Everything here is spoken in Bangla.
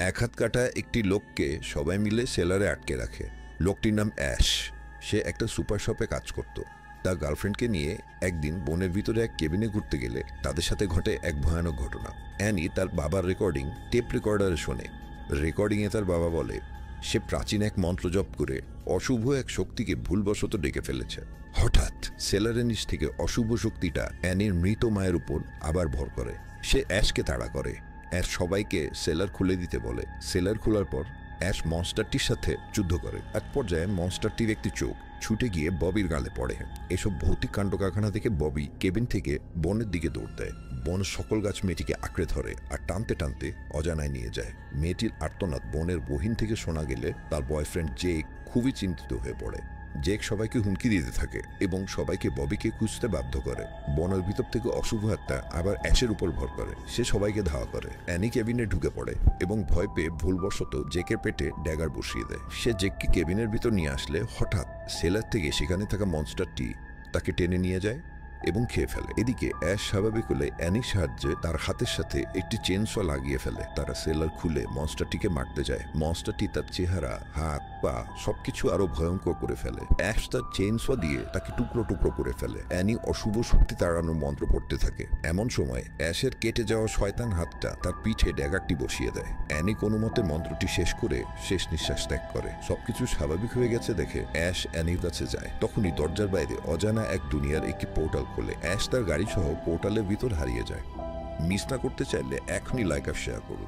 এক হাত কাটা একটি লোককে সবাই মিলে সেলারে আটকে রাখে। লোকটির নাম অ্যাশ। সে একটা সুপার শপে কাজ করত। তার গার্লফ্রেন্ডকে নিয়ে একদিন বনের ভিতরে এক কেবিনে ঘুরতে গেলে তাদের সাথে ঘটে এক ভয়ানক ঘটনা। অ্যানি তার বাবার রেকর্ডিং টেপ রেকর্ডারে শোনে। রেকর্ডিংয়ে তার বাবা বলে সে প্রাচীন এক মন্ত্র জপ করে অশুভ এক শক্তিকে ভুলবশত ডেকে ফেলেছে। হঠাৎ সেলারের নিচ থেকে অশুভ শক্তিটা অ্যানির মৃত মায়ের উপর আবার ভর করে। সে অ্যাশকে তাড়া করে। অ্যাশ সবাইকে সেলার খুলে দিতে বলে। সেলার খোলার পর অ্যাশ মনস্টারটির সাথে যুদ্ধ করে। এক পর্যায়ে মনস্টারটির একটি চোখ ছুটে গিয়ে ববির গালে পড়ে। এসব ভৌতিক কাণ্ড কারখানা দেখে ববি কেবিন থেকে বনের দিকে দৌড় দেয়। বনের সকল গাছ মেয়েটিকে আঁকড়ে ধরে আর টানতে টানতে অজানায় নিয়ে যায়। মেয়েটির আর্তনাদ বনের গহীন থেকে শোনা গেলে তার বয়ফ্রেন্ড জেক খুবই চিন্তিত হয়ে পড়ে। জেক সবাইকে হুমকি দিতে থাকে এবং সবাইকে ববিকে খুঁজতে বাধ্য করে। বনের ভিতর থেকে অশুভ আত্মা আবার অ্যাশের উপর ভর করে। সে সবাইকে ধাওয়া করে। অ্যানি কেবিনে ঢুকে পড়ে এবং ভয় পেয়ে ভুলবশত জেকের পেটে ড্যাগার বসিয়ে দেয়। সে জেককে কেবিনের ভিতর নিয়ে আসলে হঠাৎ সেলার থেকে সেখানে থাকা মনস্টারটি তাকে টেনে নিয়ে যায় এবং খেয়ে ফেলে। এদিকে অ্যাশ স্বাভাবিক হলে অ্যানির সাহায্যে তার হাতের সাথে একটি চেনস লাগিয়ে ফেলে। তারা সেলার খুলে মনস্টারটিকে মারতে যায়। মনস্টারটি তার চেহারা, হাত, পা সবকিছু আরো ভয়ঙ্কর করে ফেলে। অ্যাশ তার চেনস দিয়ে তাকে টুকরো টুকরো করে ফেলে। অ্যানি অশুভ শক্তি তাড়ানোর মন্ত্র পড়তে থাকে। এমন সময় অ্যাশের কেটে যাওয়া শয়তান হাতটা তার পিঠে ড্যাগারটি বসিয়ে দেয়। অ্যানি কোনো মতে মন্ত্রটি শেষ করে শেষ নিঃশ্বাস ত্যাগ করে। সবকিছু স্বাভাবিক হয়ে গেছে দেখে অ্যাশ অ্যানির কাছে যায়। তখনই দরজার বাইরে অজানা এক দুনিয়ার একটি পোর্টাল খোলে। অ্যাশ তার গাড়ি সহ পোর্টালের ভিতর হারিয়ে যায়। মিস না করতে চাইলে এখনই লাইক আর শেয়ার করুন।